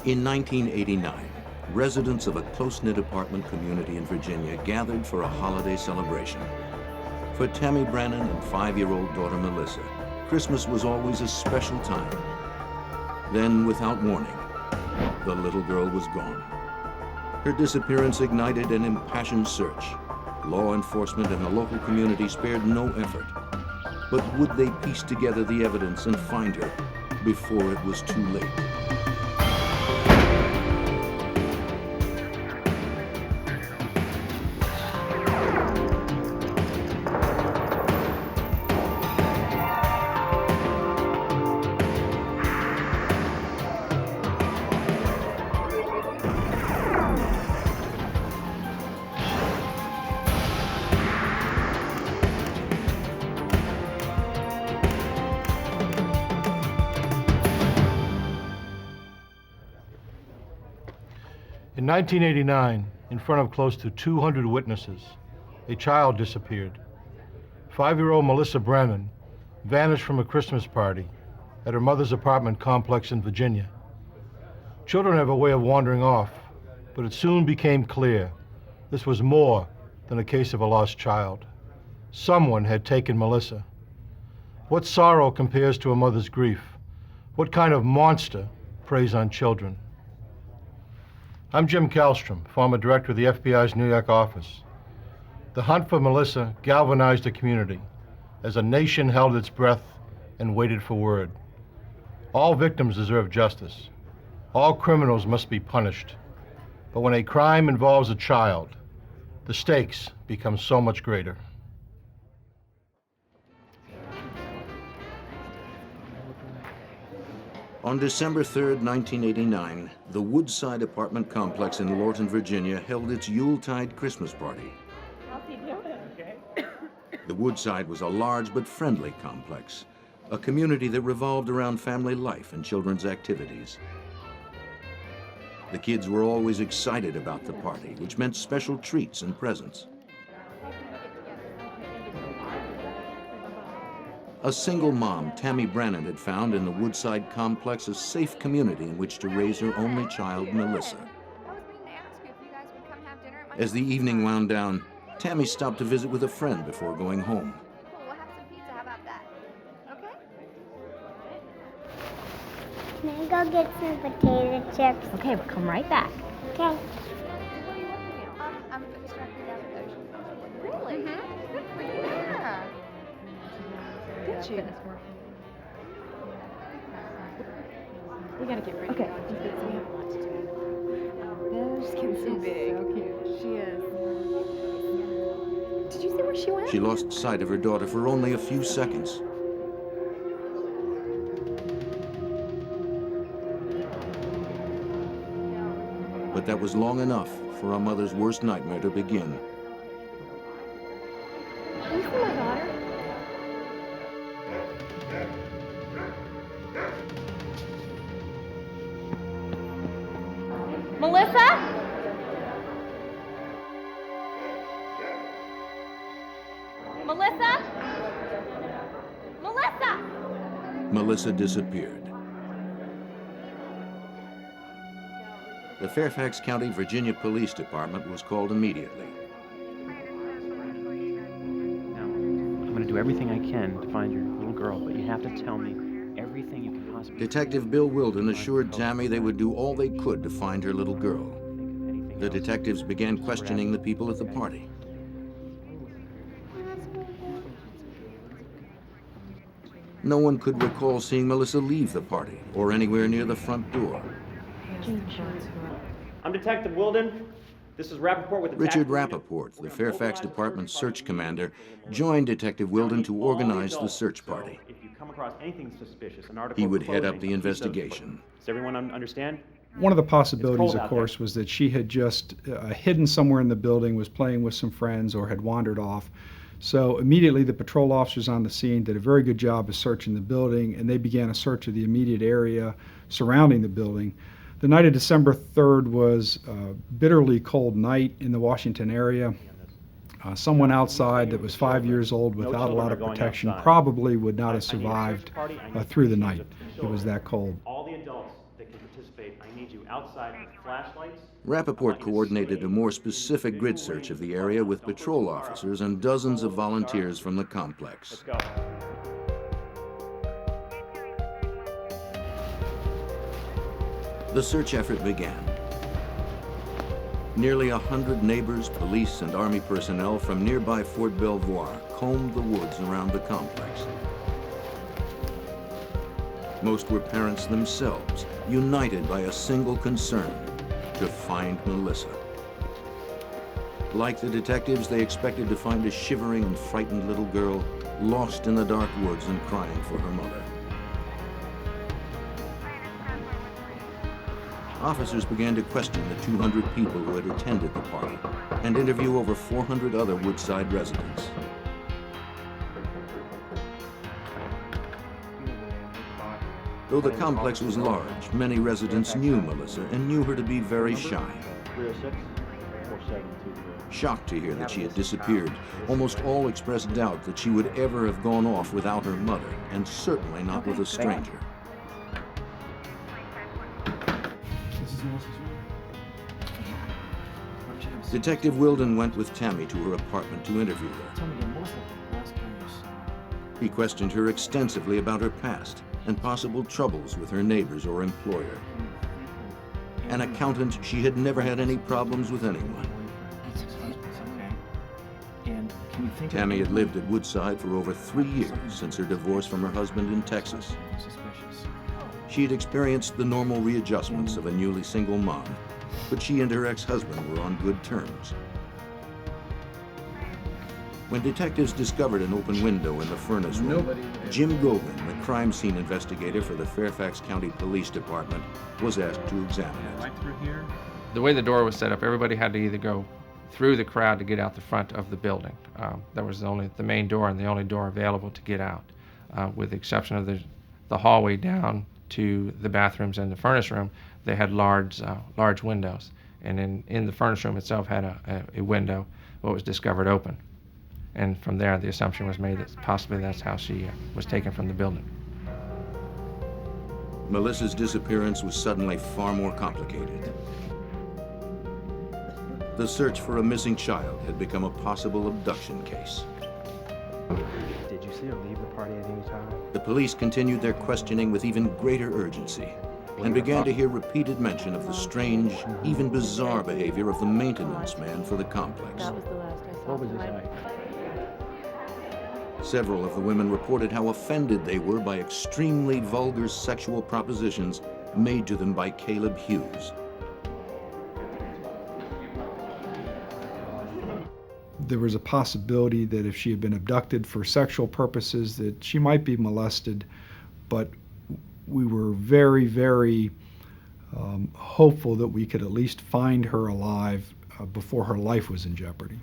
In 1989, residents of a close-knit apartment community in Virginia gathered for a holiday celebration. For Tammy Brannen and 5-year-old daughter Melissa, Christmas was always a special time. Then, without warning, the little girl was gone. Her disappearance ignited an impassioned search. Law enforcement and the local community spared no effort. But would they piece together the evidence and find her before it was too late? In 1989, in front of close to 200 witnesses, a child disappeared. 5-year-old Melissa Brannen vanished from a Christmas party at her mother's apartment complex in Virginia. Children have a way of wandering off, but it soon became clear this was more than a case of a lost child. Someone had taken Melissa. What sorrow compares to a mother's grief? What kind of monster preys on children? I'm Jim Kallstrom, former director of the FBI's New York office. The hunt for Melissa galvanized a community as a nation held its breath and waited for word. All victims deserve justice. All criminals must be punished. But when a crime involves a child, the stakes become so much greater. On December 3rd, 1989, the Woodside apartment complex in Lorton, Virginia held its Yuletide Christmas party. The Woodside was a large but friendly complex, a community that revolved around family life and children's activities. The kids were always excited about the party, which meant special treats and presents. A single mom, Tammy Brannen, had found in the Woodside complex a safe community in which to raise her only child, Melissa. As the evening wound down, Tammy stopped to visit with a friend before going home. Cool, we'll have some pizza. How about that? Okay? Can I go get some potato chips? Okay, we'll come right back. Okay. I'm Mr. Recounted. Really? Mm-hmm. Good for you. Yeah. Did you? We gotta get ready. Okay. We have a lot to do. She's getting so big. So cute. She is. Did you see where she went? She lost sight of her daughter for only a few seconds. But that was long enough for a mother's worst nightmare to begin. Can you see my daughter? Melissa? Melissa? Melissa? Melissa disappeared. The Fairfax County, Virginia Police Department was called immediately. Now, I'm going to do everything I can to find your little girl, but you have to tell me everything you can possibly. Detective Bill Wilden assured Tammy they would do all they could to find her little girl. The detectives began questioning the people at the party. No one could recall seeing Melissa leave the party or anywhere near the front door. I'm Detective Wilden. This is Rappaport with the Richard Rappaport, the Fairfax Department search commander, joined Detective Wilden to organize the search party. If you come across anything suspicious, an article He would of head up clothing, the a piece of- investigation. Does everyone understand? One of the possibilities, cold of out course, there. was that she had just hidden somewhere in the building, was playing with some friends, or had wandered off. So immediately the patrol officers on the scene did a very good job of searching the building, and they began a search of the immediate area surrounding the building. The night of December 3rd was a bitterly cold night in the Washington area. Someone outside that was 5 years old without a lot of protection probably would not have survived through the night. It was that cold. All the adults that can participate, I need you outside with flashlights. Rappaport coordinated a more specific grid search of the area with patrol officers and dozens of volunteers from the complex. Let's go. The search effort began. Nearly 100 neighbors, police, and Army personnel from nearby Fort Belvoir combed the woods around the complex. Most were parents themselves, united by a single concern: to find Melissa. Like the detectives, they expected to find a shivering and frightened little girl lost in the dark woods and crying for her mother. Officers began to question the 200 people who had attended the party and interview over 400 other Woodside residents. Though the complex was large, many residents knew Melissa and knew her to be very shy. 306 472. Shocked to hear that she had disappeared, almost all expressed doubt that she would ever have gone off without her mother, and certainly not with a stranger. Detective Wilden went with Tammy to her apartment to interview her. He questioned her extensively about her past and possible troubles with her neighbors or employer. An accountant, she had never had any problems with anyone. Tammy had lived at Woodside for over 3 years since her divorce from her husband in Texas. She had experienced the normal readjustments of a newly single mom, but she and her ex-husband were on good terms. When detectives discovered an open window in the furnace room, Jim Gogan, the crime scene investigator for the Fairfax County Police Department, was asked to examine it. Right through here. The way the door was set up, everybody had to either go through the crowd to get out the front of the building. That was only the main door and the only door available to get out, with the exception of the hallway down to the bathrooms and the furnace room. They had large windows, and in the furnace room itself had a window, what was discovered open. And from there, the assumption was made that possibly that's how she was taken from the building. Melissa's disappearance was suddenly far more complicated. The search for a missing child had become a possible abduction case. Did you see her leave the party at any time? The police continued their questioning with even greater urgency and began to hear repeated mention of the strange, even bizarre behavior of the maintenance man for the complex. That was the last I saw. What was his height? Several of the women reported how offended they were by extremely vulgar sexual propositions made to them by Caleb Hughes. There was a possibility that if she had been abducted for sexual purposes, that she might be molested, but we were very, very hopeful that we could at least find her alive before her life was in jeopardy.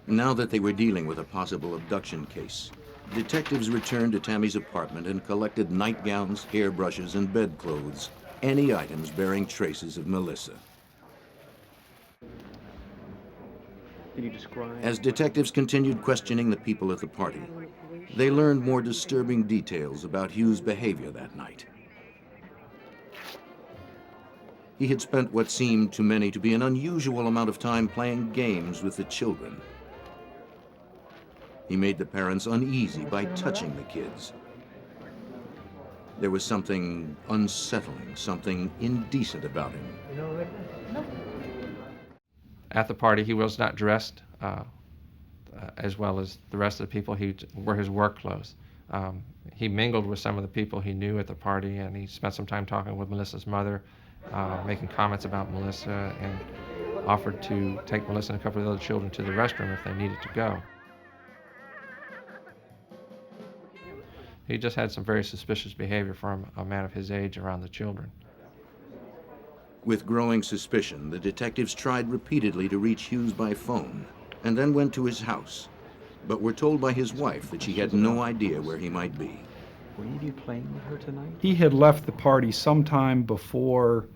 Now that they were dealing with a possible abduction case, detectives returned to Tammy's apartment and collected nightgowns, hairbrushes, and bedclothes, any items bearing traces of Melissa. Can you describe? As detectives continued questioning the people at the party, they learned more disturbing details about Hughes' behavior that night. He had spent what seemed to many to be an unusual amount of time playing games with the children. He made the parents uneasy by touching the kids. There was something unsettling, something indecent about him. At the party, he was not dressed as well as the rest of the people. He wore his work clothes. He mingled with some of the people he knew at the party, and he spent some time talking with Melissa's mother, making comments about Melissa, and offered to take Melissa and a couple of the other children to the restroom if they needed to go. He just had some very suspicious behavior from a man of his age around the children. With growing suspicion, the detectives tried repeatedly to reach Hughes by phone, and then went to his house, but were told by his wife that she had no idea where he might be. Were you playing with her tonight? He had left the party sometime before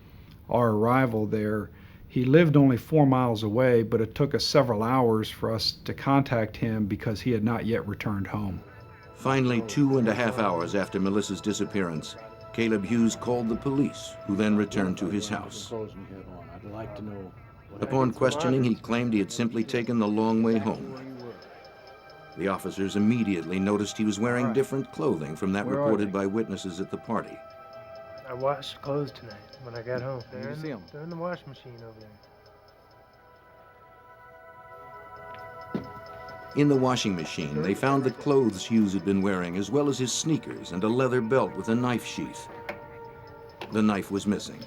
our arrival there. He lived only 4 miles away, but it took us several hours for us to contact him because he had not yet returned home. Finally, 2.5 hours after Melissa's disappearance, Caleb Hughes called the police, who then returned to his house. Upon questioning, he claimed he had simply taken the long way home. The officers immediately noticed he was wearing different clothing from that reported by witnesses at the party. I washed clothes tonight when I got home. They're in the washing machine over there. In the washing machine, they found the clothes Hughes had been wearing, as well as his sneakers and a leather belt with a knife sheath. The knife was missing.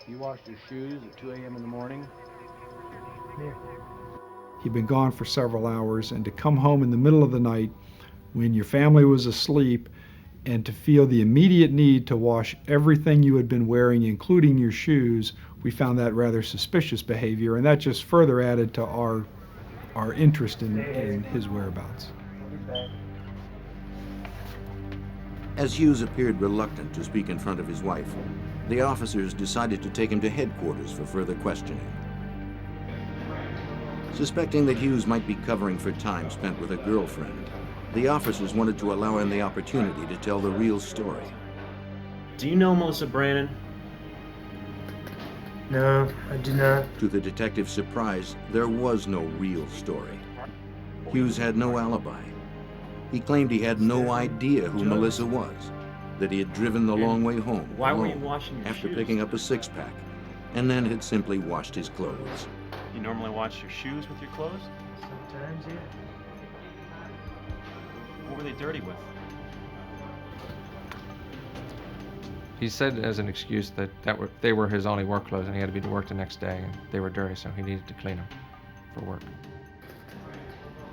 You washed your shoes at 2 a.m. in the morning? Yeah. He'd been gone for several hours, and to come home in the middle of the night when your family was asleep and to feel the immediate need to wash everything you had been wearing, including your shoes, we found that rather suspicious behavior, and that just further added to our interest in his whereabouts. As Hughes appeared reluctant to speak in front of his wife, the officers decided to take him to headquarters for further questioning. Suspecting that Hughes might be covering for time spent with a girlfriend, the officers wanted to allow him the opportunity to tell the real story. Do you know Melissa Brannen? No, I do not. To the detective's surprise, there was no real story. Hughes had no alibi. He claimed he had no idea who Melissa was, that he had driven the long way home Why were you alone washing your after shoes? picking up a six-pack, and then had simply washed his clothes. You normally wash your shoes with your clothes? Sometimes, yeah. What were they dirty with? He said as an excuse that they were his only work clothes and he had to be to work the next day and they were dirty, so he needed to clean them for work.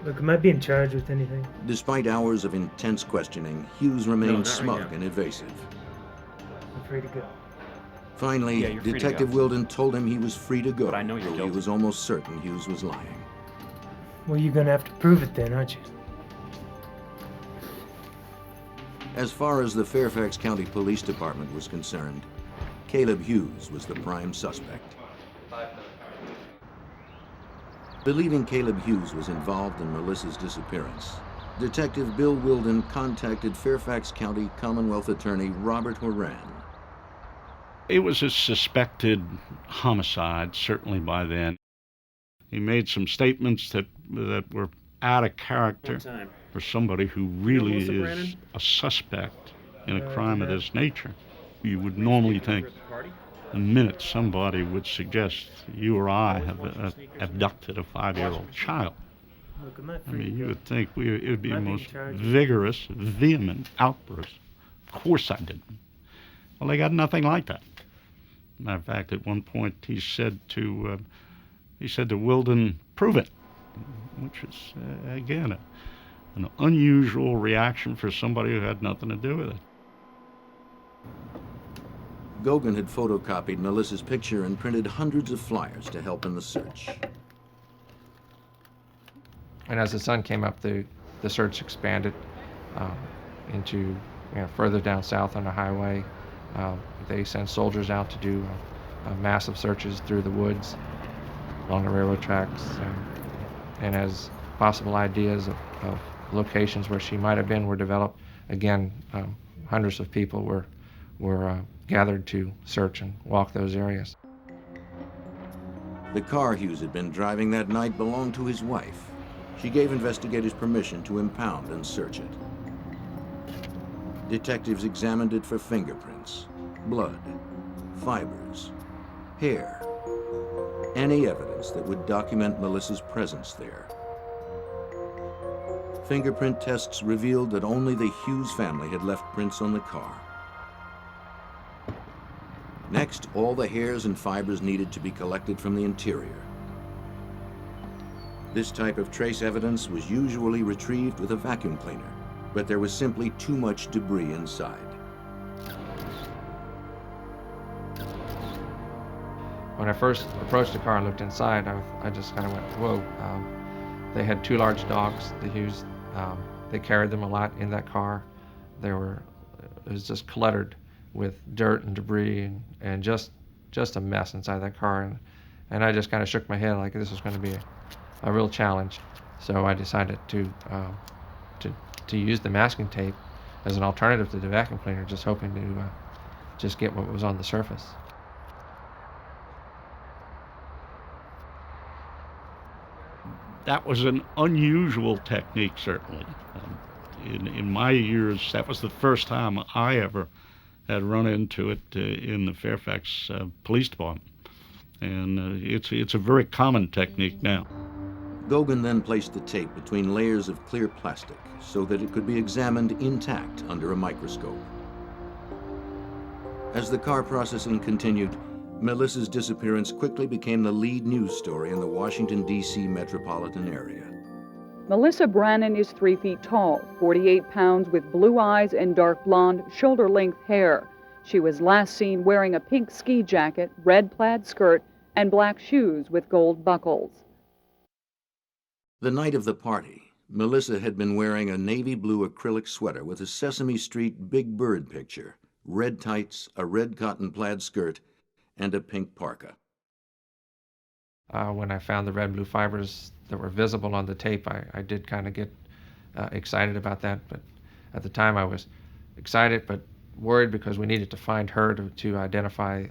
Look, am I being charged with anything? Despite hours of intense questioning, Hughes remained not right smug now. and evasive. I'm free to go. Finally, Yeah, you're free to Detective go. Wilden told him he was free to go, But I know you're though he guilty. was almost certain Hughes was lying. Well, you're gonna have to prove it then, aren't you? As far as the Fairfax County Police Department was concerned, Caleb Hughes was the prime suspect. Believing Caleb Hughes was involved in Melissa's disappearance, Detective Bill Wilden contacted Fairfax County Commonwealth Attorney Robert Horan. It was a suspected homicide, certainly by then. He made some statements that were out of character for somebody who really Melissa is Brannen? a suspect in a crime of this nature. You would normally think the minute somebody would suggest you or I have abducted a 5-year-old child, Look, am I I free mean, to you go? would think it would be Am I the being most charged with- vigorous, vehement outburst. Of course I didn't. Well, they got nothing like that. Matter of fact, at one point he said to Wilden, "Prove it," which is again an unusual reaction for somebody who had nothing to do with it. Gogan had photocopied Melissa's picture and printed hundreds of flyers to help in the search. And as the sun came up, the search expanded into further down south on the highway. They sent soldiers out to do massive searches through the woods, along the railroad tracks, and as possible ideas of locations where she might have been were developed, again, hundreds of people were gathered to search and walk those areas. The car Hughes had been driving that night belonged to his wife. She gave investigators permission to impound and search it. Detectives examined it for fingerprints, blood, fibers, hair, any evidence that would document Melissa's presence there. Fingerprint tests revealed that only the Hughes family had left prints on the car. Next, all the hairs and fibers needed to be collected from the interior. This type of trace evidence was usually retrieved with a vacuum cleaner, but there was simply too much debris inside. When I first approached the car and looked inside, I just kind of went, whoa. They had 2 large dogs, the Hughes. They carried them a lot in that car. It was just cluttered with dirt and debris and just a mess inside that car. And I just kind of shook my head like this was going to be a real challenge. So I decided to use the masking tape as an alternative to the vacuum cleaner, just hoping to just get what was on the surface. That was an unusual technique, certainly. In my years, that was the first time I ever had run into it in the Fairfax Police Department. And it's a very common technique now. Gauguin then placed the tape between layers of clear plastic so that it could be examined intact under a microscope. As the car processing continued, Melissa's disappearance quickly became the lead news story in the Washington, D.C. metropolitan area. Melissa Brannen is 3 feet tall, 48 pounds, with blue eyes and dark blonde, shoulder-length hair. She was last seen wearing a pink ski jacket, red plaid skirt, and black shoes with gold buckles. The night of the party, Melissa had been wearing a navy blue acrylic sweater with a Sesame Street Big Bird picture, red tights, a red cotton plaid skirt, and a pink parka. When I found the red and blue fibers that were visible on the tape, I did kind of get excited about that. But at the time I was excited but worried because we needed to find her to identify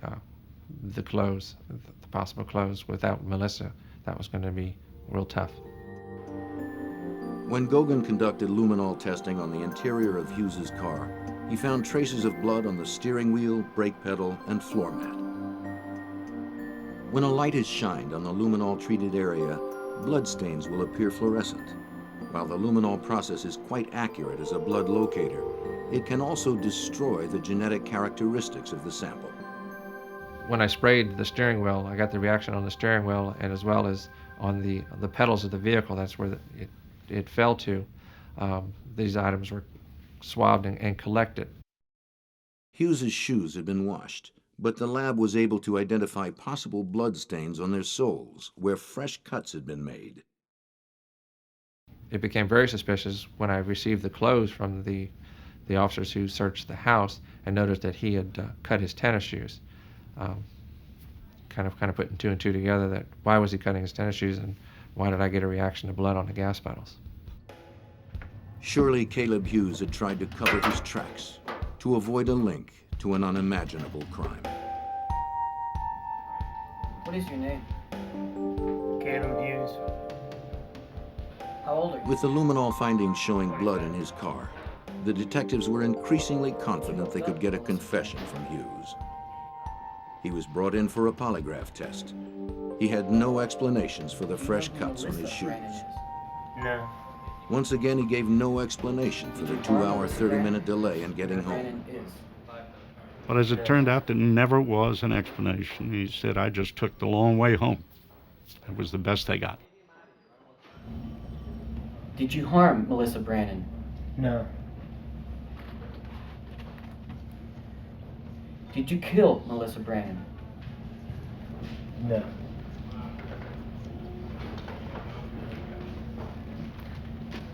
the clothes, the possible clothes. Without Melissa, that was going to be real tough. When Gauguin conducted luminol testing on the interior of Hughes's car, he found traces of blood on the steering wheel, brake pedal, and floor mat. When a light is shined on the luminol-treated area, bloodstains will appear fluorescent. While the luminol process is quite accurate as a blood locator, it can also destroy the genetic characteristics of the sample. When I sprayed the steering wheel, I got the reaction on the steering wheel and as well as on the pedals of the vehicle. That's where it fell to. These items were swabbed and collected. Hughes's shoes had been washed, but the lab was able to identify possible blood stains on their soles where fresh cuts had been made. It became very suspicious when I received the clothes from the officers who searched the house and noticed that he had cut his tennis shoes. Kind of putting two and two together, that why was he cutting his tennis shoes and why did I get a reaction to blood on the gas pedals? Surely Caleb Hughes had tried to cover his tracks to avoid a link to an unimaginable crime. What is your name? Caleb Hughes. How old are you? With the luminol findings showing blood in his car, the detectives were increasingly confident they could get a confession from Hughes. He was brought in for a polygraph test. He had no explanations for the fresh cuts on his shoes. No. Once again, he gave no explanation for the 2-hour, 30-minute delay in getting home. But as it turned out, there never was an explanation. He said, I just took the long way home. It was the best they got. Did you harm Melissa Brannen? No. Did you kill Melissa Brannen? No.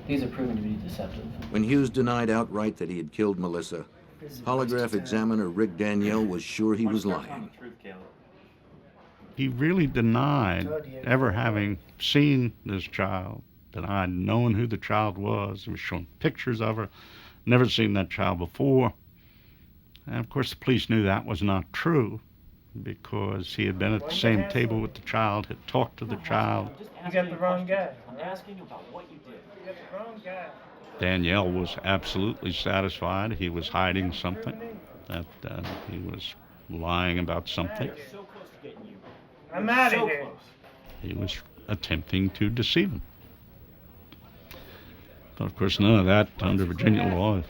These are proven to be deceptive. When Hughes denied outright that he had killed Melissa, polygraph examiner Rick Danielle was sure he was lying. He really denied ever having seen this child, denied knowing who the child was. He was showing pictures of her, never seen that child before. And of course the police knew that was not true because he had been at the same table with the child, had talked to the child. You got the wrong guy. I'm asking about what you did. You got the wrong guy. Danielle was absolutely satisfied he was hiding something, that he was lying about something. So close to getting you. I'm out of So here. close. He was attempting to deceive him. But of course, none of that under Virginia law,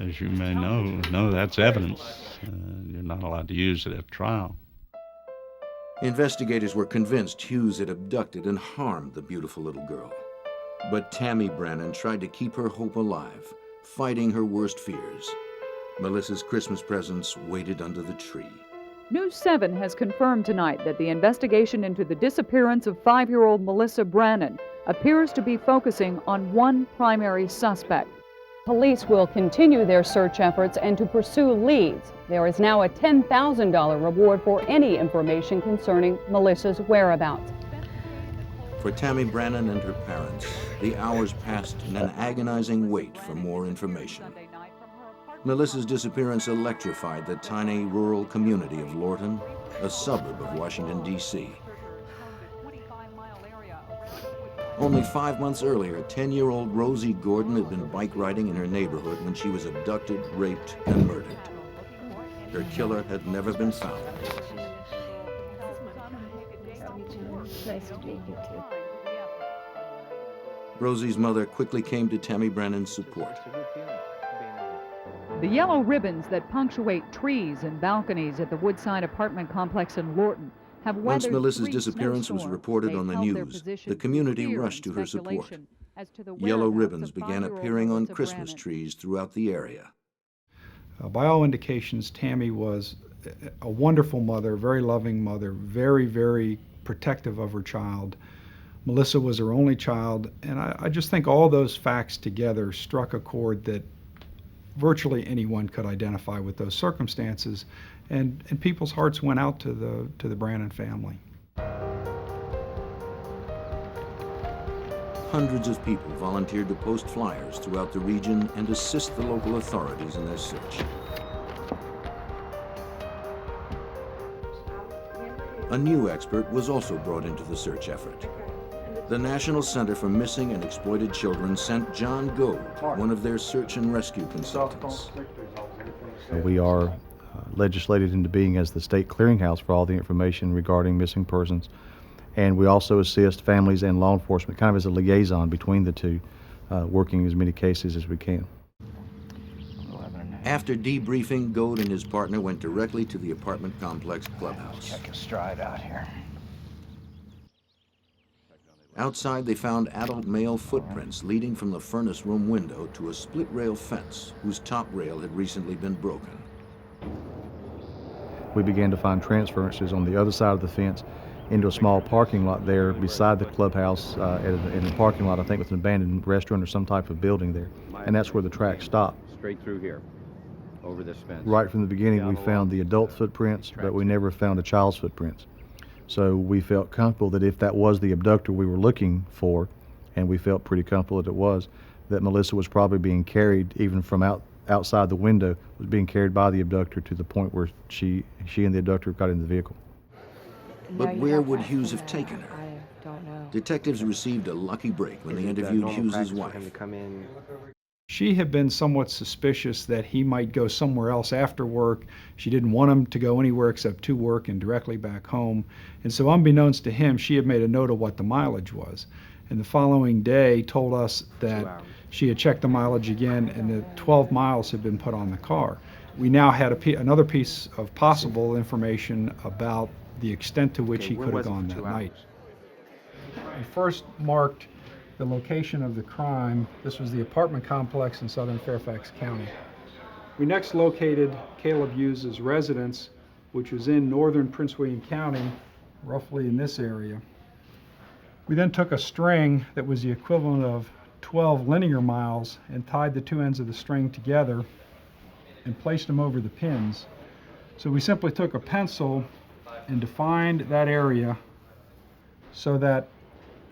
as you may know, none of that's evidence. You're not allowed to use it at trial. Investigators were convinced Hughes had abducted and harmed the beautiful little girl. But Tammy Brannen tried to keep her hope alive, fighting her worst fears. Melissa's Christmas presents waited under the tree. News 7 has confirmed tonight that the investigation into the disappearance of 5-year-old Melissa Brannen appears to be focusing on one primary suspect. Police will continue their search efforts and to pursue leads. There is now a $10,000 reward for any information concerning Melissa's whereabouts. For Tammy Brannen and her parents, the hours passed in an agonizing wait for more information. Melissa's disappearance electrified the tiny rural community of Lorton, a suburb of Washington, D.C. Only 5 months earlier, 10-year-old Rosie Gordon had been bike riding in her neighborhood when she was abducted, raped, and murdered. Her killer had never been found. Nice to meet you too. Rosie's mother quickly came to Tammy Brannen's support. The yellow ribbons that punctuate trees and balconies at the Woodside apartment complex in Lorton have weathered Once Melissa's 3 disappearance was snowstorms. reported They've on the held their news, position the community through fear rushed to and her support. speculation as to the Yellow whereabouts ribbons of began 5-year-old appearing on Melissa Christmas Brannen. trees throughout the area. By all indications, Tammy was a wonderful mother, very loving mother, very, very protective of her child. Melissa was her only child, and I just think all those facts together struck a chord that virtually anyone could identify with those circumstances, and people's hearts went out to the Brannen family. Hundreds of people volunteered to post flyers throughout the region and assist the local authorities in their search. A new expert was also brought into the search effort. The National Center for Missing and Exploited Children sent John Gold, one of their search and rescue consultants. We are legislated into being as the state clearinghouse for all the information regarding missing persons. And we also assist families and law enforcement, kind of as a liaison between the two, working as many cases as we can. After debriefing, Gold and his partner went directly to the apartment complex clubhouse. Check his stride out here. Outside, they found adult male footprints leading from the furnace room window to a split rail fence whose top rail had recently been broken. We began to find transferences on the other side of the fence into a small parking lot there beside the clubhouse, in the parking lot, I think, with an abandoned restaurant or some type of building there. And that's where the track stopped. Straight through here, over this fence. Right from the beginning, we found the adult footprints, but we never found a child's footprints. So we felt comfortable that if that was the abductor we were looking for, and we felt pretty comfortable that it was, that Melissa was probably being carried, even from outside the window, was being carried by the abductor to the point where she and the abductor got in the vehicle. But where would Hughes have taken her? I don't know. Detectives received a lucky break when they interviewed Hughes's wife. She had been somewhat suspicious that he might go somewhere else after work. She didn't want him to go anywhere except to work and directly back home. And so unbeknownst to him, she had made a note of what the mileage was. And the following day told us that she had checked the mileage again and that 12 miles had been put on the car. We now had another piece of possible information about the extent to which he could have gone that night. We first marked the location of the crime. This was the apartment complex in southern Fairfax County. We next located Caleb Hughes' residence, which was in northern Prince William County, roughly in this area. We then took a string that was the equivalent of 12 linear miles and tied the two ends of the string together and placed them over the pins. So we simply took a pencil and defined that area so that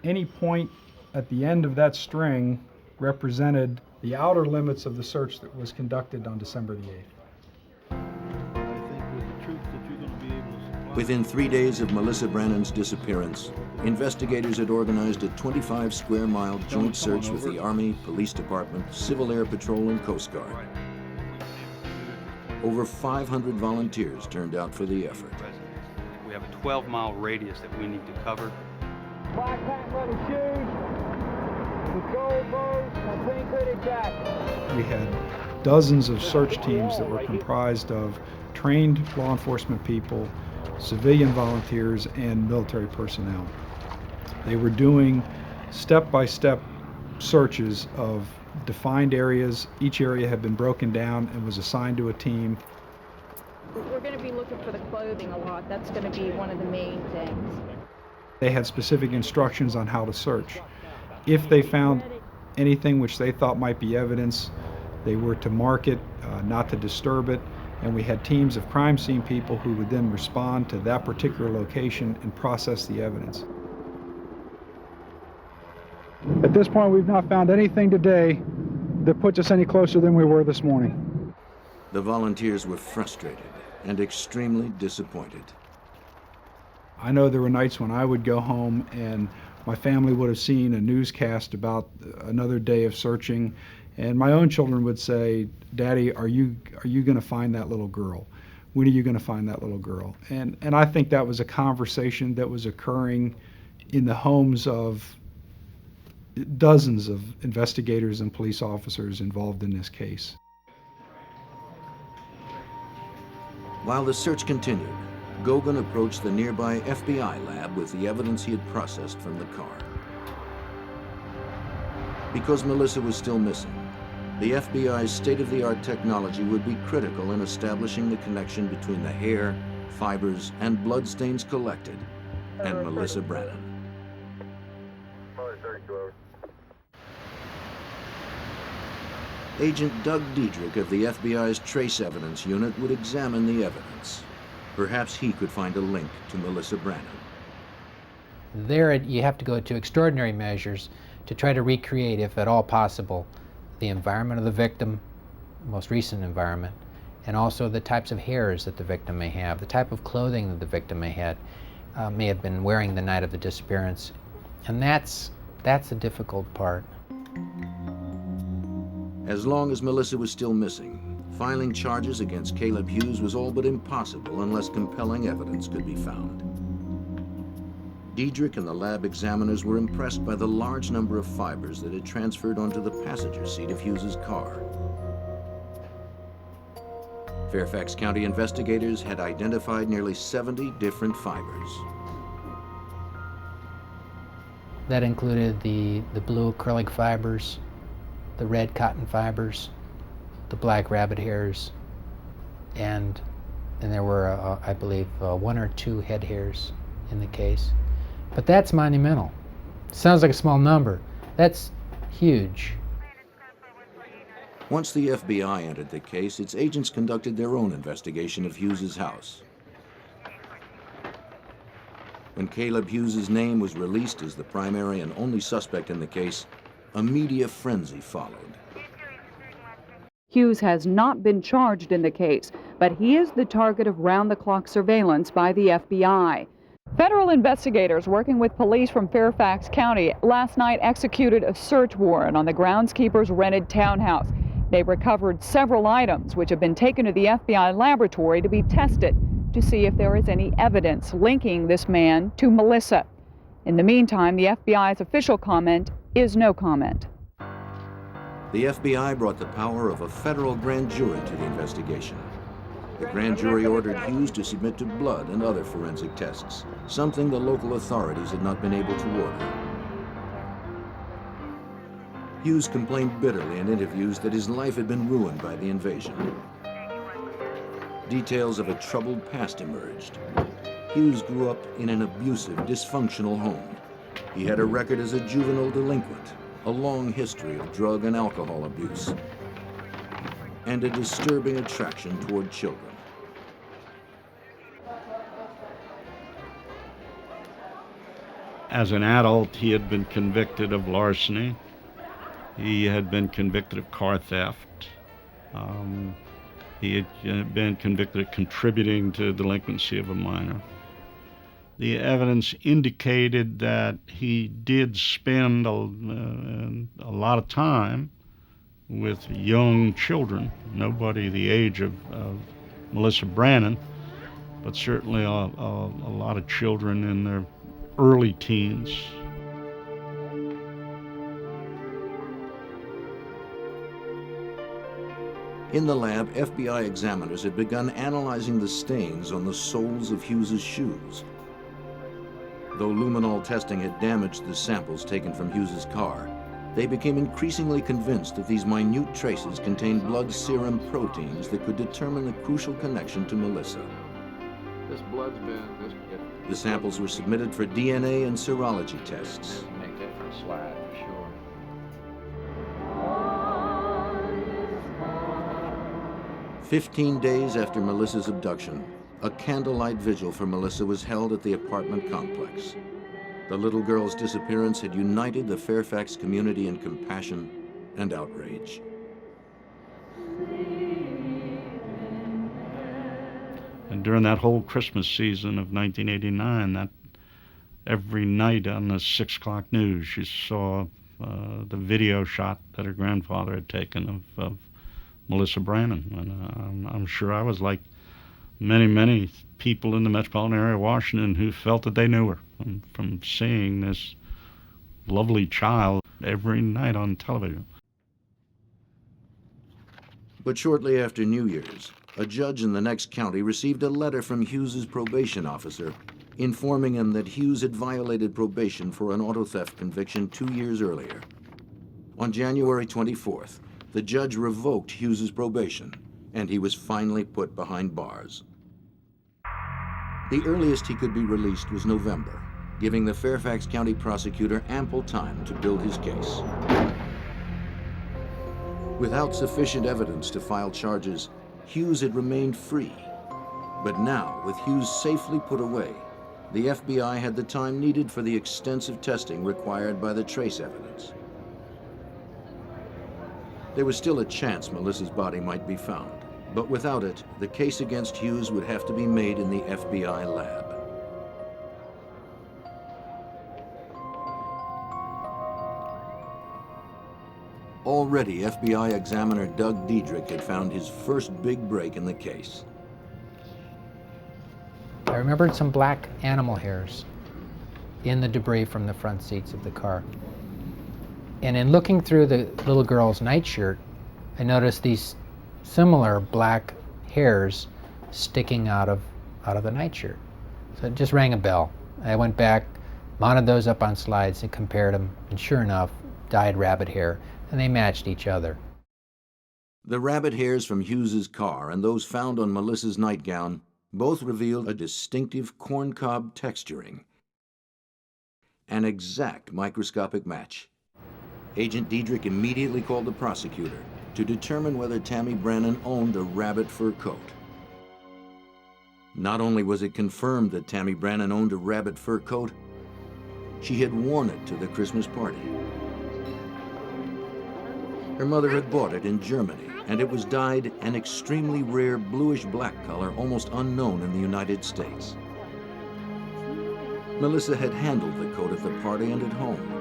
any point at the end of that string represented the outer limits of the search that was conducted on December the 8th. Within 3 days of Melissa Brannen's disappearance, investigators had organized a 25-square-mile joint search with the Army, Police Department, Civil Air Patrol, and Coast Guard. Over 500 volunteers turned out for the effort. We have a 12-mile radius that we need to cover. Black patent leather shoes, with gold bows, and clean fitted jacket. We had dozens of search teams that were comprised of trained law enforcement people, civilian volunteers, and military personnel. They were doing step-by-step searches of defined areas. Each area had been broken down and was assigned to a team. We're going to be looking for the clothing a lot. That's going to be one of the main things. They had specific instructions on how to search. If they found anything which they thought might be evidence, they were to mark it, not to disturb it, and we had teams of crime scene people who would then respond to that particular location and process the evidence. At this point, we've not found anything today that puts us any closer than we were this morning. The volunteers were frustrated and extremely disappointed. I know there were nights when I would go home and my family would have seen a newscast about another day of searching, and my own children would say, "Daddy, are you going to find that little girl? When are you going to find that little girl?" And I think that was a conversation that was occurring in the homes of dozens of investigators and police officers involved in this case. While the search continued, Goguen approached the nearby FBI lab with the evidence he had processed from the car. Because Melissa was still missing, the FBI's state-of-the-art technology would be critical in establishing the connection between the hair, fibers, and bloodstains collected and Melissa Brannen. Agent Doug Diedrich of the FBI's Trace Evidence Unit would examine the evidence. Perhaps he could find a link to Melissa Brannen. There you have to go to extraordinary measures to try to recreate, if at all possible, the environment of the victim, most recent environment, and also the types of hairs that the victim may have, the type of clothing that the victim may have been wearing the night of the disappearance. And that's the difficult part. As long as Melissa was still missing, filing charges against Caleb Hughes was all but impossible unless compelling evidence could be found. Diedrich and the lab examiners were impressed by the large number of fibers that had transferred onto the passenger seat of Hughes's car. Fairfax County investigators had identified nearly 70 different fibers. That included the blue acrylic fibers, the red cotton fibers, the black rabbit hairs, and there were, I believe, 1 or 2 head hairs in the case. But that's monumental. Sounds like a small number. That's huge. Once the FBI entered the case, its agents conducted their own investigation of Hughes's house. When Caleb Hughes's name was released as the primary and only suspect in the case, a media frenzy followed. Hughes has not been charged in the case, but he is the target of round-the-clock surveillance by the FBI. Federal investigators working with police from Fairfax County last night executed a search warrant on the groundskeeper's rented townhouse. They recovered several items which have been taken to the FBI laboratory to be tested to see if there is any evidence linking this man to Melissa. In the meantime, the FBI's official comment is no comment. The FBI brought the power of a federal grand jury to the investigation. The grand jury ordered Hughes to submit to blood and other forensic tests, something the local authorities had not been able to order. Hughes complained bitterly in interviews that his life had been ruined by the invasion. Details of a troubled past emerged. Hughes grew up in an abusive, dysfunctional home. He had a record as a juvenile delinquent, a long history of drug and alcohol abuse, and a disturbing attraction toward children. As an adult, he had been convicted of larceny. He had been convicted of car theft. He had been convicted of contributing to delinquency of a minor. The evidence indicated that he did spend a lot of time with young children, nobody the age of Melissa Brannen, but certainly a lot of children in their early teens. In the lab, FBI examiners had begun analyzing the stains on the soles of Hughes's shoes. Though luminol testing had damaged the samples taken from Hughes's car, they became increasingly convinced that these minute traces contained blood serum proteins that could determine the crucial connection to Melissa. This blood's been... The samples were submitted for DNA and serology tests. Make that for a slide, for sure. 15 days after Melissa's abduction, a candlelight vigil for Melissa was held at the apartment complex. The little girl's disappearance had united the Fairfax community in compassion and outrage. during that whole Christmas season of 1989, that every night on the 6 o'clock news, you saw the video shot that her grandfather had taken of Melissa Brannen. And I'm sure I was like many people in the metropolitan area of Washington who felt that they knew her from seeing this lovely child every night on television. But shortly after New Year's, a judge in the next county received a letter from Hughes's probation officer informing him that Hughes had violated probation for an auto theft conviction 2 years earlier. On January 24th, the judge revoked Hughes's probation, and he was finally put behind bars. The earliest he could be released was November, giving the Fairfax County prosecutor ample time to build his case. Without sufficient evidence to file charges, Hughes had remained free. But now, with Hughes safely put away, the FBI had the time needed for the extensive testing required by the trace evidence. There was still a chance Melissa's body might be found, but without it, the case against Hughes would have to be made in the FBI lab. Already, FBI examiner Doug Diedrich had found his first big break in the case. I remembered some black animal hairs in the debris from the front seats of the car. And in looking through the little girl's nightshirt, I noticed these similar black hairs sticking out of the nightshirt. So it just rang a bell. I went back, mounted those up on slides and compared them, and sure enough, dyed rabbit hair, and they matched each other. The rabbit hairs from Hughes's car and those found on Melissa's nightgown both revealed a distinctive corncob texturing. An exact microscopic match. Agent Diedrich immediately called the prosecutor to determine whether Tammy Brannen owned a rabbit fur coat. Not only was it confirmed that Tammy Brannen owned a rabbit fur coat, she had worn it to the Christmas party. Her mother had bought it in Germany, and it was dyed an extremely rare bluish-black color almost unknown in the United States. Melissa had handled the coat at the party and at home.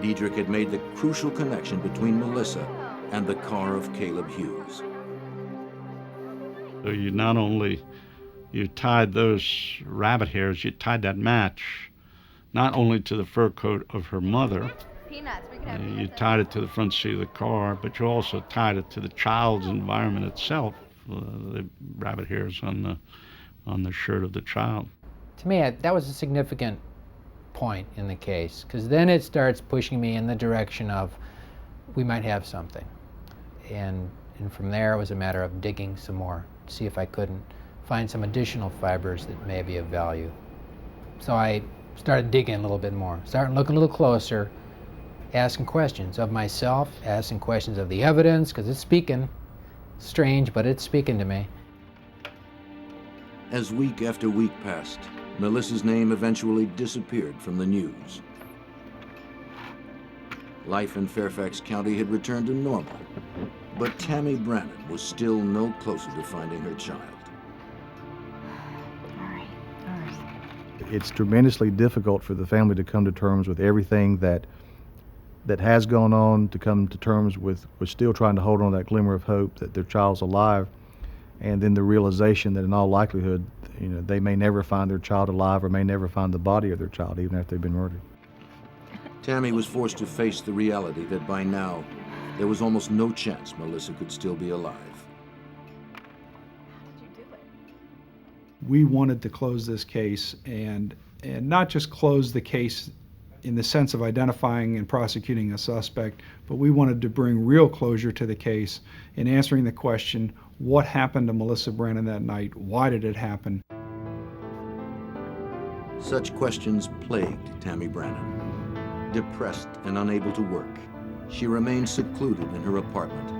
Diedrich had made the crucial connection between Melissa and the car of Caleb Hughes. So you not only, you tied those rabbit hairs, you tied that match not only to the fur coat of her mother, you tied it to the front seat of the car, but you also tied it to the child's environment itself, the rabbit hairs on the shirt of the child. To me, that was a significant point in the case, because then it starts pushing me in the direction of we might have something. And from there, it was a matter of digging some more, see if I couldn't find some additional fibers that may be of value. So I started digging a little bit more, starting looking a little closer, asking questions of myself, asking questions of the evidence, because it's speaking. Strange, but it's speaking to me. As week after week passed, Melissa's name eventually disappeared from the news. Life in Fairfax County had returned to normal, but Tammy Brannen was still no closer to finding her child. It's tremendously difficult for the family to come to terms with everything that has gone on, to come to terms with still trying to hold on to that glimmer of hope that their child's alive, and then the realization that in all likelihood, they may never find their child alive or may never find the body of their child even after they've been murdered. Tammy was forced to face the reality that by now, there was almost no chance Melissa could still be alive. We wanted to close this case and not just close the case in the sense of identifying and prosecuting a suspect, but we wanted to bring real closure to the case in answering the question, what happened to Melissa Brannen that night? Why did it happen? Such questions plagued Tammy Brannen. Depressed and unable to work, she remained secluded in her apartment,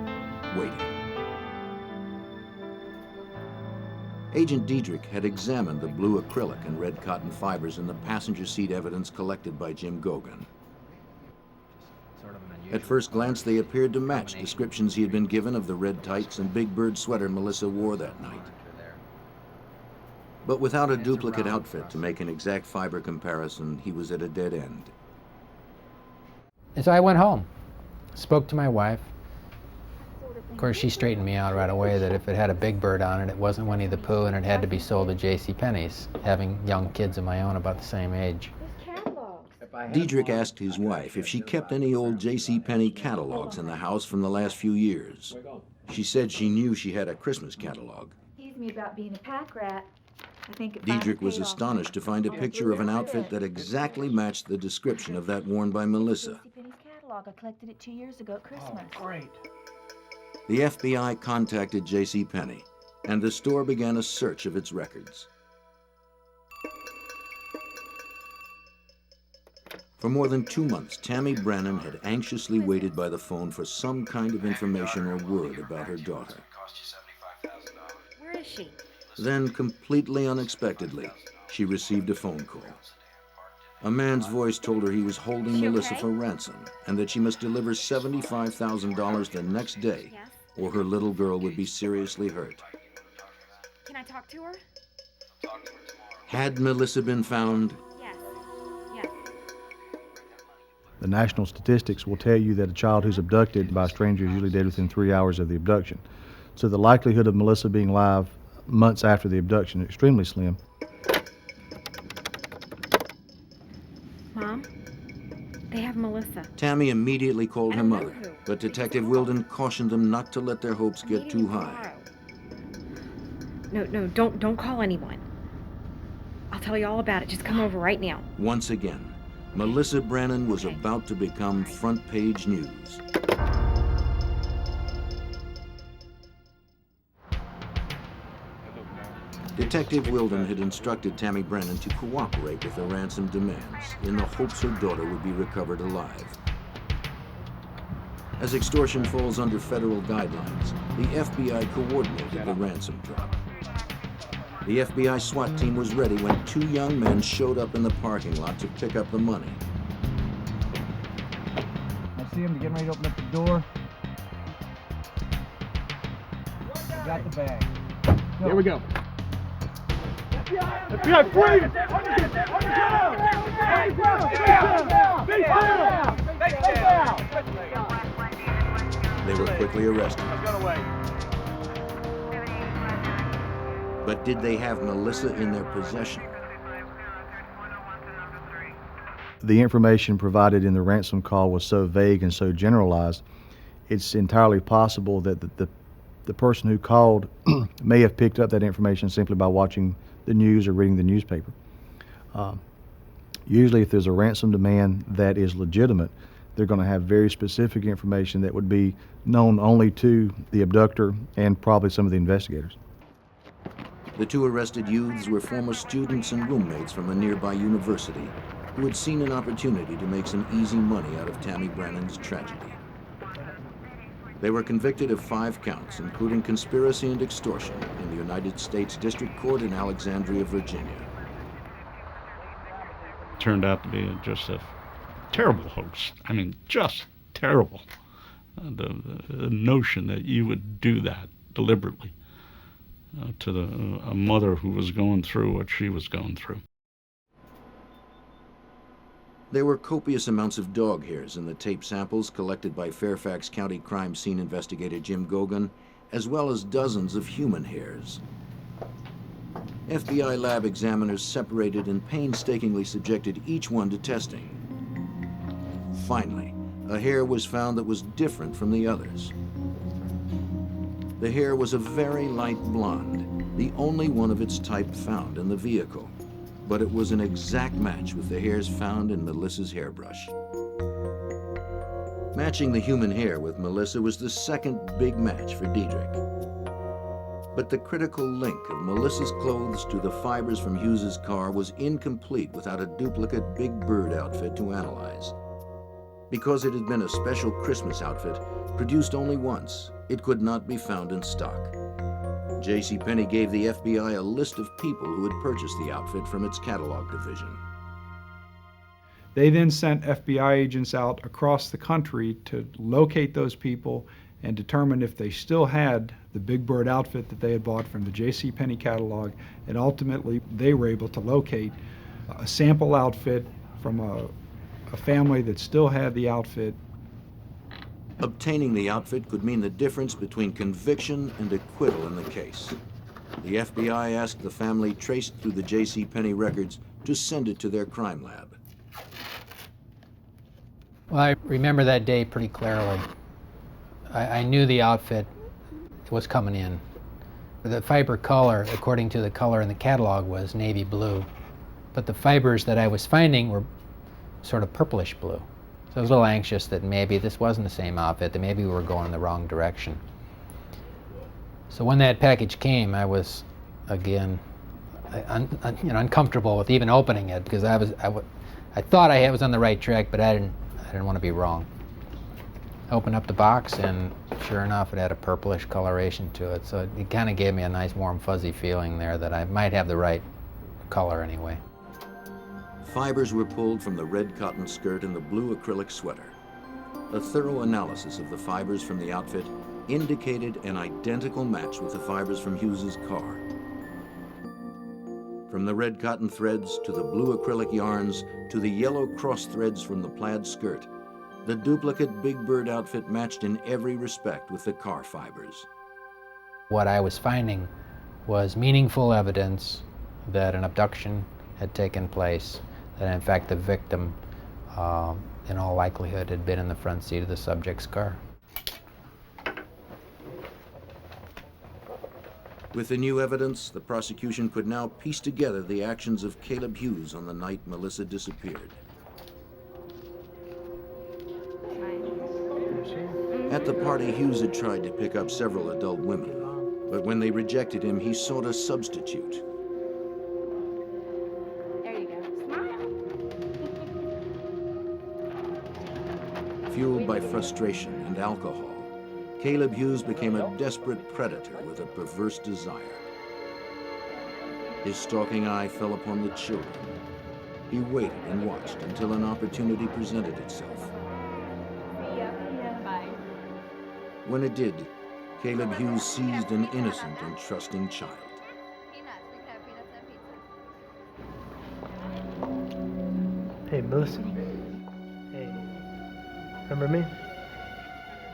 waiting. Agent Diedrich had examined the blue acrylic and red cotton fibers in the passenger seat evidence collected by Jim Gogan. At first glance, they appeared to match descriptions he had been given of the red tights and big bird sweater Melissa wore that night. But without a duplicate outfit to make an exact fiber comparison, he was at a dead end. And so I went home, spoke to my wife. Of course, she straightened me out right away that if it had a big bird on it, it wasn't Winnie the Pooh, and it had to be sold at JCPenney's, having young kids of my own about the same age. Diedrich asked his wife if she kept any old JCPenney catalogs in the house from the last few years. She said she knew she had a Christmas catalog. Teased me about being a pack rat. I think it Diedrich was astonished to find a picture of an outfit that exactly matched the description of that worn by Melissa. JCPenney's catalog. I collected it 2 years ago at Christmas. Oh, great. The FBI contacted JCPenney, and the store began a search of its records. For more than 2 months, Tammy Brannen had anxiously waited by the phone for some kind of information or word about her daughter. Where is she? Then, completely unexpectedly, she received a phone call. A man's voice told her he was holding Melissa for ransom and that she must deliver $75,000 the next day, or her little girl would be seriously hurt. Can I talk to her? Had Melissa been found? Yes. Yes. The national statistics will tell you that a child who's abducted by a stranger is usually dead within 3 hours of the abduction. So the likelihood of Melissa being alive months after the abduction is extremely slim. Mom, they have Melissa. Tammy immediately called her mother, but Detective Wilden cautioned them not to let their hopes get too high. No, don't call anyone. I'll tell you all about it. Just come over right now. Once again, Melissa Brannen was about to become front-page news. Detective Wilden had instructed Tammy Brannen to cooperate with the ransom demands in the hopes her daughter would be recovered alive. As extortion falls under federal guidelines, the FBI coordinated the ransom drop. The FBI SWAT team was ready when 2 young men showed up in the parking lot to pick up the money. I see him getting ready to open up the door. I got the bag. Go. Here we go. FBI, freeze! They were quickly arrested. But did they have Melissa in their possession? The information provided in the ransom call was so vague and so generalized, it's entirely possible that the person who called may have picked up that information simply by watching the news or reading the newspaper. Usually if there's a ransom demand that is legitimate, they're going to have very specific information that would be known only to the abductor and probably some of the investigators. The 2 arrested youths were former students and roommates from a nearby university who had seen an opportunity to make some easy money out of Tammy Brannen's tragedy. They were convicted of 5 counts, including conspiracy and extortion, in the United States District Court in Alexandria, Virginia. Turned out to be just a terrible hoax. I mean, just terrible. The notion that you would do that deliberately to a mother who was going through what she was going through. There were copious amounts of dog hairs in the tape samples collected by Fairfax County crime scene investigator Jim Gogan, as well as dozens of human hairs. FBI lab examiners separated and painstakingly subjected each one to testing. Finally, a hair was found that was different from the others. The hair was a very light blonde, the only one of its type found in the vehicle, but it was an exact match with the hairs found in Melissa's hairbrush. Matching the human hair with Melissa was the second big match for Diedrich. But the critical link of Melissa's clothes to the fibers from Hughes's car was incomplete without a duplicate Big Bird outfit to analyze. Because it had been a special Christmas outfit, produced only once, it could not be found in stock. JCPenney gave the FBI a list of people who had purchased the outfit from its catalog division. They then sent FBI agents out across the country to locate those people and determined if they still had the Big Bird outfit that they had bought from the J.C. Penney catalog, and ultimately they were able to locate a sample outfit from a family that still had the outfit. Obtaining the outfit could mean the difference between conviction and acquittal in the case. The FBI asked the family traced through the J.C. Penney records to send it to their crime lab. Well, I remember that day pretty clearly. I knew the outfit was coming in. The fiber color, according to the color in the catalog, was navy blue. But the fibers that I was finding were sort of purplish blue. So I was a little anxious that maybe this wasn't the same outfit, that maybe we were going in the wrong direction. So when that package came, I was, again, uncomfortable with even opening it, because I thought I was on the right track, but I didn't want to be wrong. I opened up the box, and sure enough, it had a purplish coloration to it. So it kind of gave me a nice, warm, fuzzy feeling there that I might have the right color anyway. Fibers were pulled from the red cotton skirt and the blue acrylic sweater. A thorough analysis of the fibers from the outfit indicated an identical match with the fibers from Hughes's car. From the red cotton threads to the blue acrylic yarns to the yellow cross threads from the plaid skirt, the duplicate Big Bird outfit matched in every respect with the car fibers. What I was finding was meaningful evidence that an abduction had taken place, that in fact the victim, in all likelihood, had been in the front seat of the subject's car. With the new evidence, the prosecution could now piece together the actions of Caleb Hughes on the night Melissa disappeared. At the party, Hughes had tried to pick up several adult women, but when they rejected him, he sought a substitute. There you go. Smile. Fueled by frustration and alcohol, Caleb Hughes became a desperate predator with a perverse desire. His stalking eye fell upon the children. He waited and watched until an opportunity presented itself. Bye. When it did, Caleb Hughes seized an innocent and trusting child. Hey, Melissa. Hey. Remember me?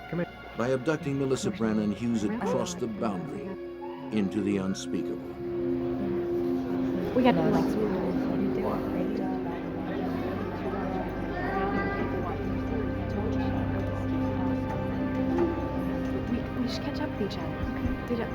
Come here. By abducting Melissa Brannen, Hughes had crossed the boundary into the unspeakable. We got to like we should catch up with each other. We don't.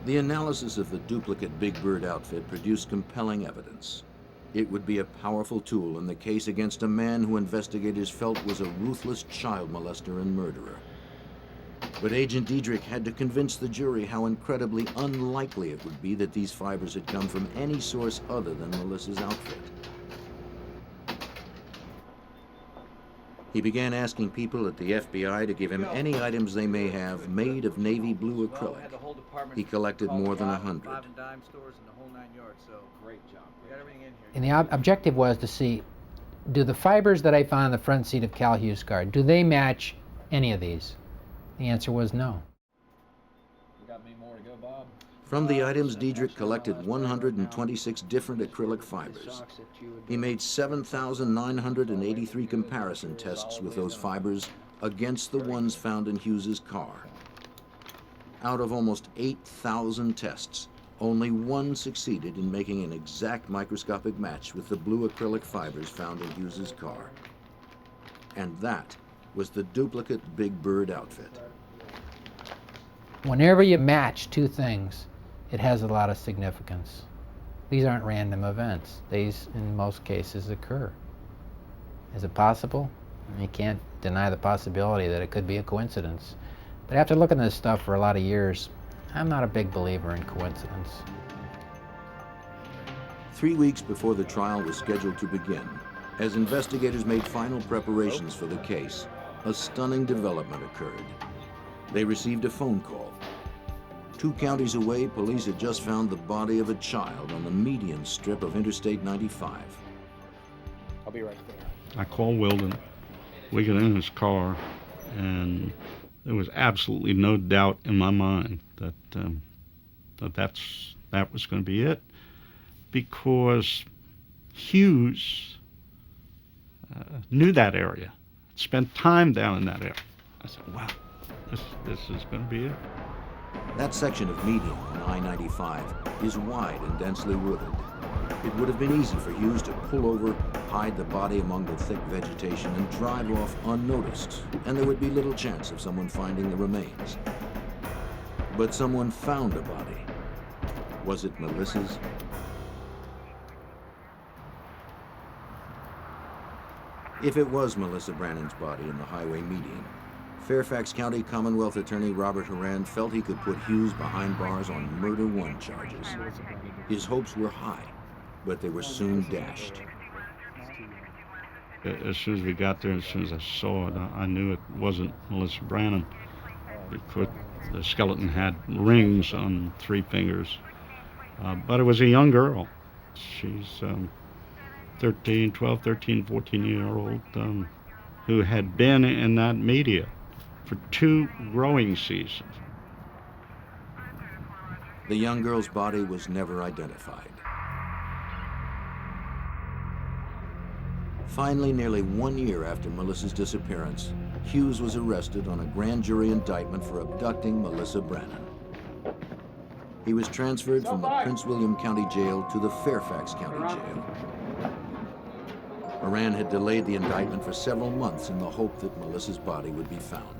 The analysis of the duplicate Big Bird outfit produced compelling evidence. It would be a powerful tool in the case against a man who investigators felt was a ruthless child molester and murderer. But Agent Diedrich had to convince the jury how incredibly unlikely it would be that these fibers had come from any source other than Melissa's outfit. He began asking people at the FBI to give him any items they may have made of navy blue acrylic. He collected more than 100. And the objective was to see, do the fibers that I found on the front seat of Cal Hughes' car, do they match any of these? The answer was no. From the items, Diedrich collected 126 different acrylic fibers. He made 7,983 comparison tests with those fibers against the ones found in Hughes's car. Out of almost 8,000 tests, only one succeeded in making an exact microscopic match with the blue acrylic fibers found in Hughes's car. And that was the duplicate Big Bird outfit. Whenever you match two things, it has a lot of significance. These aren't random events. These, in most cases, occur. Is it possible? You can't deny the possibility that it could be a coincidence. But after looking at this stuff for a lot of years, I'm not a big believer in coincidence. 3 weeks before the trial was scheduled to begin, as investigators made final preparations for the case, a stunning development occurred. They received a phone call. 2 counties away, police had just found the body of a child on the median strip of Interstate 95. I'll be right there. I called Wilden. We get in his car, and there was absolutely no doubt in my mind that that was going to be it, because Hughes knew that area, spent time down in that area. I said, wow, this is going to be it. That section of median on I-95 is wide and densely wooded. It would have been easy for Hughes to pull over, hide the body among the thick vegetation, and drive off unnoticed, and there would be little chance of someone finding the remains. But someone found a body. Was it Melissa's? If it was Melissa Brannen's body in the highway median, Fairfax County Commonwealth Attorney Robert Horan felt he could put Hughes behind bars on Murder 1 charges. His hopes were high, but they were soon dashed. As soon as we got there, as soon as I saw it, I knew it wasn't Melissa Brannen, because the skeleton had rings on 3 fingers. But it was a young girl. She's 13, 14-year-old who had been in that media for 2 growing seasons. The young girl's body was never identified. Finally, nearly 1 year after Melissa's disappearance, Hughes was arrested on a grand jury indictment for abducting Melissa Brannen. He was transferred from the Prince William County Jail to the Fairfax County Jail. Horan had delayed the indictment for several months in the hope that Melissa's body would be found.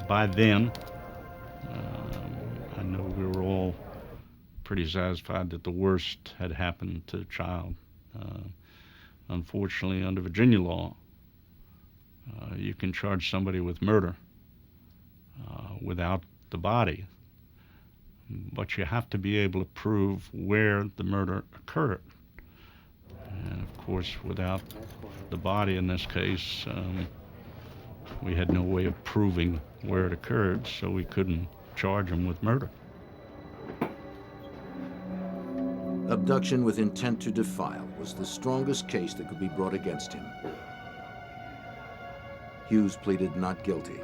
By then, I know we were all pretty satisfied that the worst had happened to the child. Unfortunately, under Virginia law, you can charge somebody with murder without the body, but you have to be able to prove where the murder occurred. And of course, without the body in this case, we had no way of proving where it occurred, so we couldn't charge him with murder. Abduction with intent to defile was the strongest case that could be brought against him. Hughes pleaded not guilty.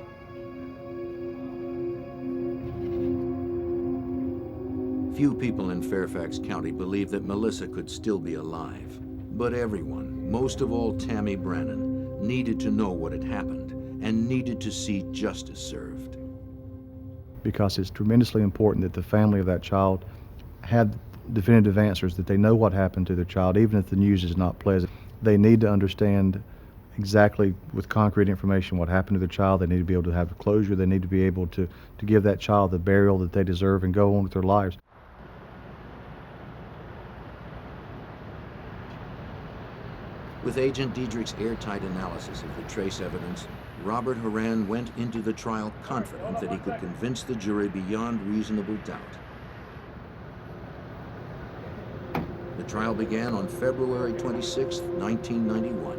Few people in Fairfax County believed that Melissa could still be alive. But everyone, most of all Tammy Brannen, needed to know what had happened and needed to see justice served. Because it's tremendously important that the family of that child had definitive answers, that they know what happened to their child, even if the news is not pleasant. They need to understand exactly with concrete information what happened to their child. They need to be able to have closure. They need to be able to give that child the burial that they deserve and go on with their lives. With Agent Diedrich's airtight analysis of the trace evidence, Robert Horan went into the trial confident that he could convince the jury beyond reasonable doubt. The trial began on February 26, 1991.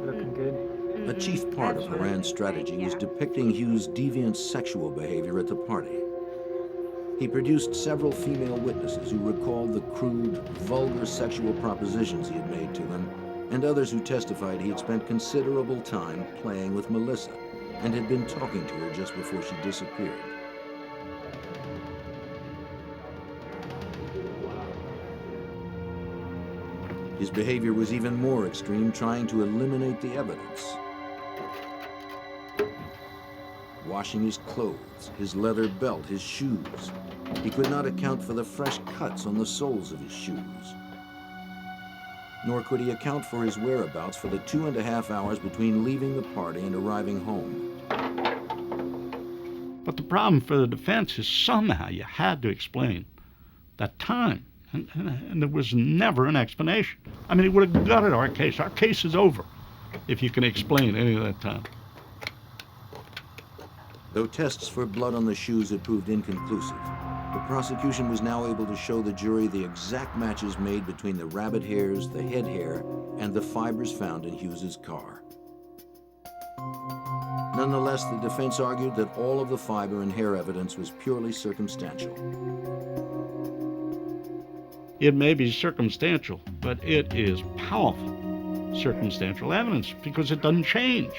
Looking good. A chief part of Horan's strategy was depicting Hughes' deviant sexual behavior at the party. He produced several female witnesses who recalled the crude, vulgar sexual propositions he had made to them, and others who testified he had spent considerable time playing with Melissa and had been talking to her just before she disappeared. His behavior was even more extreme, trying to eliminate the evidence. Washing his clothes, his leather belt, his shoes. He could not account for the fresh cuts on the soles of his shoes. Nor could he account for his whereabouts for the 2.5 hours between leaving the party and arriving home. But the problem for the defense is somehow you had to explain that time. And there was never an explanation. I mean, it would have gutted our case. Our case is over if you can explain any of that time. Though tests for blood on the shoes had proved inconclusive, the prosecution was now able to show the jury the exact matches made between the rabbit hairs, the head hair, and the fibers found in Hughes's car. Nonetheless, the defense argued that all of the fiber and hair evidence was purely circumstantial. It may be circumstantial, but it is powerful circumstantial evidence because it doesn't change.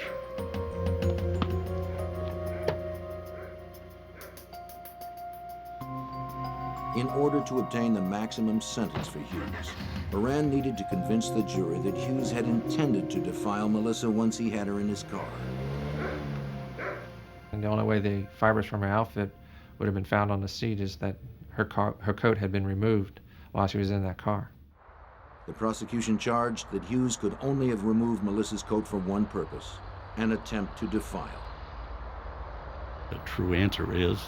In order to obtain the maximum sentence for Hughes, Brannen needed to convince the jury that Hughes had intended to defile Melissa once he had her in his car. And the only way the fibers from her outfit would have been found on the seat is that her coat had been removed while she was in that car. The prosecution charged that Hughes could only have removed Melissa's coat for one purpose, an attempt to defile. The true answer is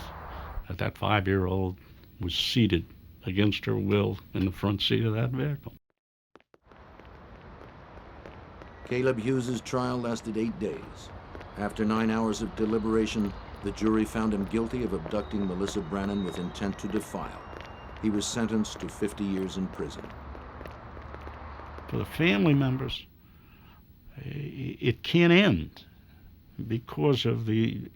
that that 5-year-old was seated against her will in the front seat of that vehicle. Caleb Hughes's trial lasted 8 days. After 9 hours of deliberation, the jury found him guilty of abducting Melissa Brannen with intent to defile. He was sentenced to 50 years in prison. For the family members, it can't end because of the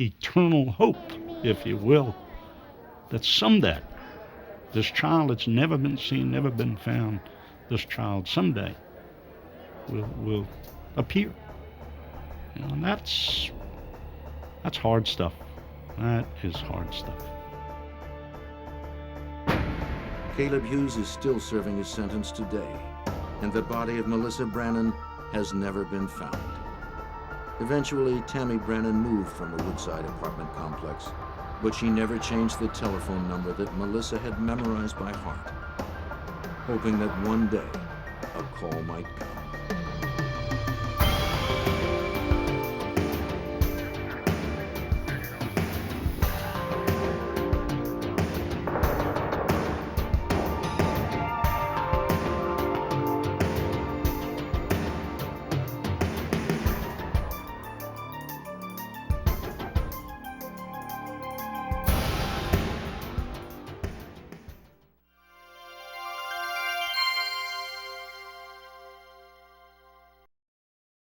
eternal hope, if you will, that someday this child that's never been seen, never been found, this child someday will appear. You know, and that's hard stuff. That is hard stuff. Caleb Hughes is still serving his sentence today, and the body of Melissa Brannen has never been found. Eventually, Tammy Brannen moved from the Woodside apartment complex, but she never changed the telephone number that Melissa had memorized by heart, hoping that one day a call might come.